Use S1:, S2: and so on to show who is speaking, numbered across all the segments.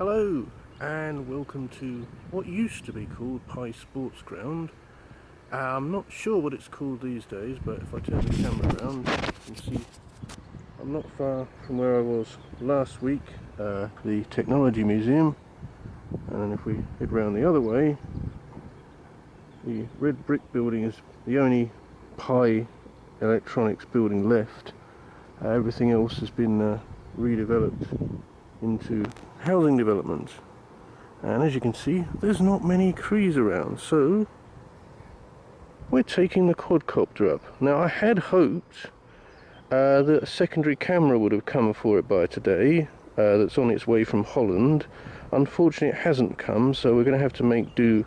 S1: Hello and welcome to what used to be called Pye Sports Ground. I'm not sure what it's called these days, but if I turn the camera around you can see I'm not far from where I was last week, the Technology Museum, and then if we head round the other way, the red brick building is the only Pye electronics building left. Everything else has been redeveloped into housing development, and as you can see there's not many trees around, so we're taking the quadcopter up. Now I had hoped that a secondary camera would have come for it by today, that's on its way from Holland. Unfortunately it hasn't come, so we're going to have to make do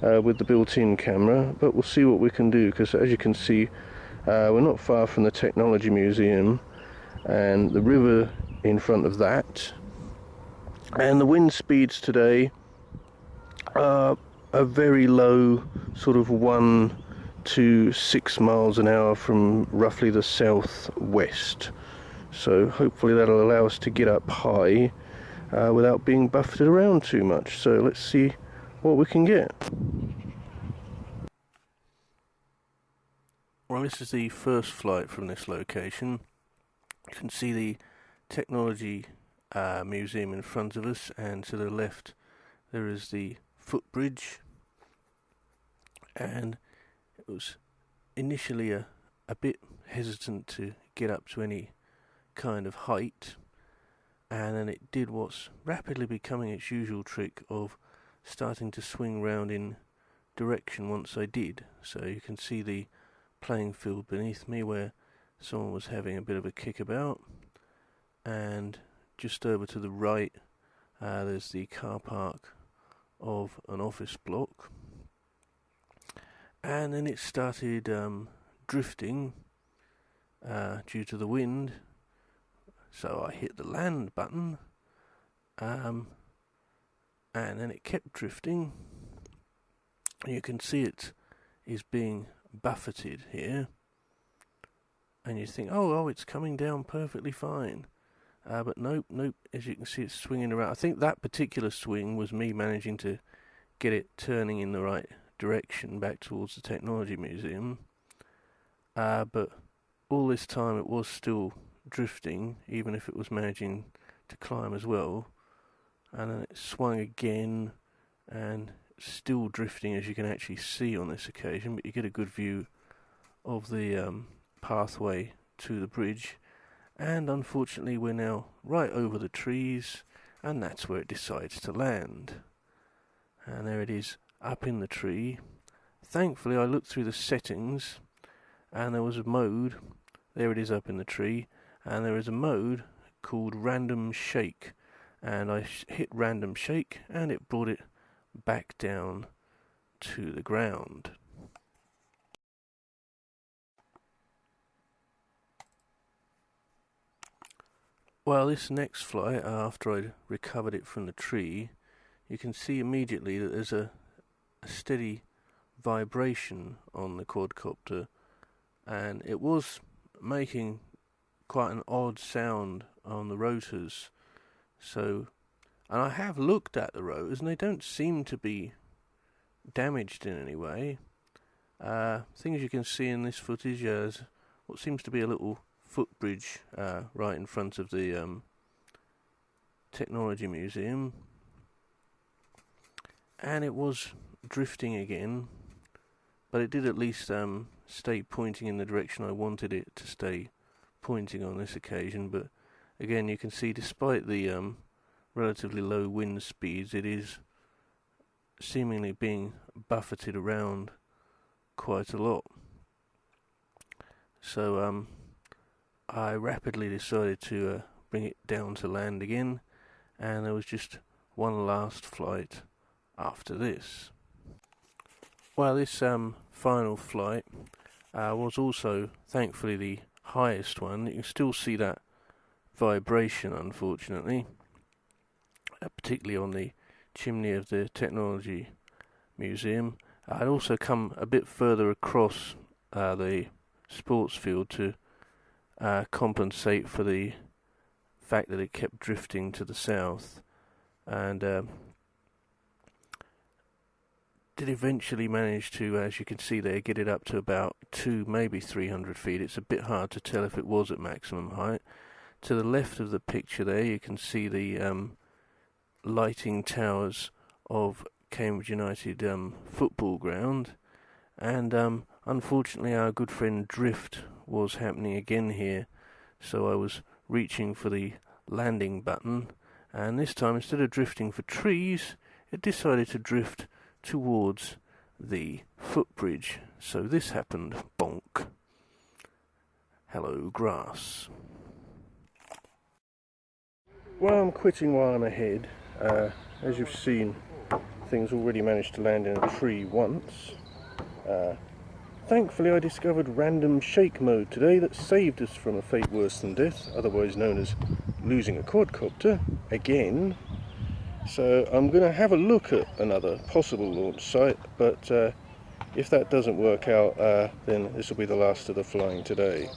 S1: with the built-in camera, but we'll see what we can do, because as you can see we're not far from the Technology Museum and the river in front of that. And the wind speeds today are a very low, sort of 1 to 6 miles an hour from roughly the southwest. So hopefully that'll allow us to get up high without being buffeted around too much. So let's see what we can get. Well, this is the first flight from this location. You can see the Technology Museum in front of us, and to the left there is the footbridge, and it was initially a bit hesitant to get up to any kind of height, and then it did what's rapidly becoming its usual trick of starting to swing round in direction once I did. So you can see the playing field beneath me where someone was having a bit of a kickabout, and just over to the right there's the car park of an office block, and then it started drifting due to the wind, so I hit the land button, and then it kept drifting. You can see it is being buffeted here, and you think, oh, it's coming down perfectly fine. But nope, as you can see it's swinging around. I think that particular swing was me managing to get it turning in the right direction back towards the Technology Museum. But all this time it was still drifting, even if it was managing to climb as well. And then it swung again, and still drifting, as you can actually see on this occasion, but you get a good view of the pathway to the bridge. And unfortunately we're now right over the trees, and that's where it decides to land. And there it is, up in the tree. Thankfully I looked through the settings, and there was a mode, there it is up in the tree, and there is a mode called random shake, and I hit random shake and it brought it back down to the ground. Well, this next flight, after I'd recovered it from the tree, you can see immediately that there's a steady vibration on the quadcopter, and it was making quite an odd sound on the rotors. So, and I have looked at the rotors and they don't seem to be damaged in any way. Things you can see in this footage is what seems to be a little footbridge right in front of the Technology Museum, and it was drifting again, but it did at least stay pointing in the direction I wanted it to stay pointing on this occasion. But again, you can see despite the relatively low wind speeds, it is seemingly being buffeted around quite a lot. So I rapidly decided to bring it down to land again, and there was just one last flight after this. Well, this final flight was also thankfully the highest one. You can still see that vibration, unfortunately, particularly on the chimney of the Technology Museum. I'd also come a bit further across the sports field to compensate for the fact that it kept drifting to the south, and did eventually manage to, as you can see there, get it up to about 2, maybe 300 feet. It's a bit hard to tell if it was at maximum height. To the left of the picture there, you can see the lighting towers of Cambridge United football ground, and unfortunately our good friend drift was happening again here, so I was reaching for the landing button, and this time, instead of drifting for trees, it decided to drift towards the footbridge. So this happened. Bonk. Hello, grass. Well, I'm quitting while I'm ahead. As you've seen, things already managed to land in a tree once. Thankfully, I discovered random shake mode today that saved us from a fate worse than death, otherwise known as losing a quadcopter again. So I'm going to have a look at another possible launch site, but if that doesn't work out, then this will be the last of the flying today.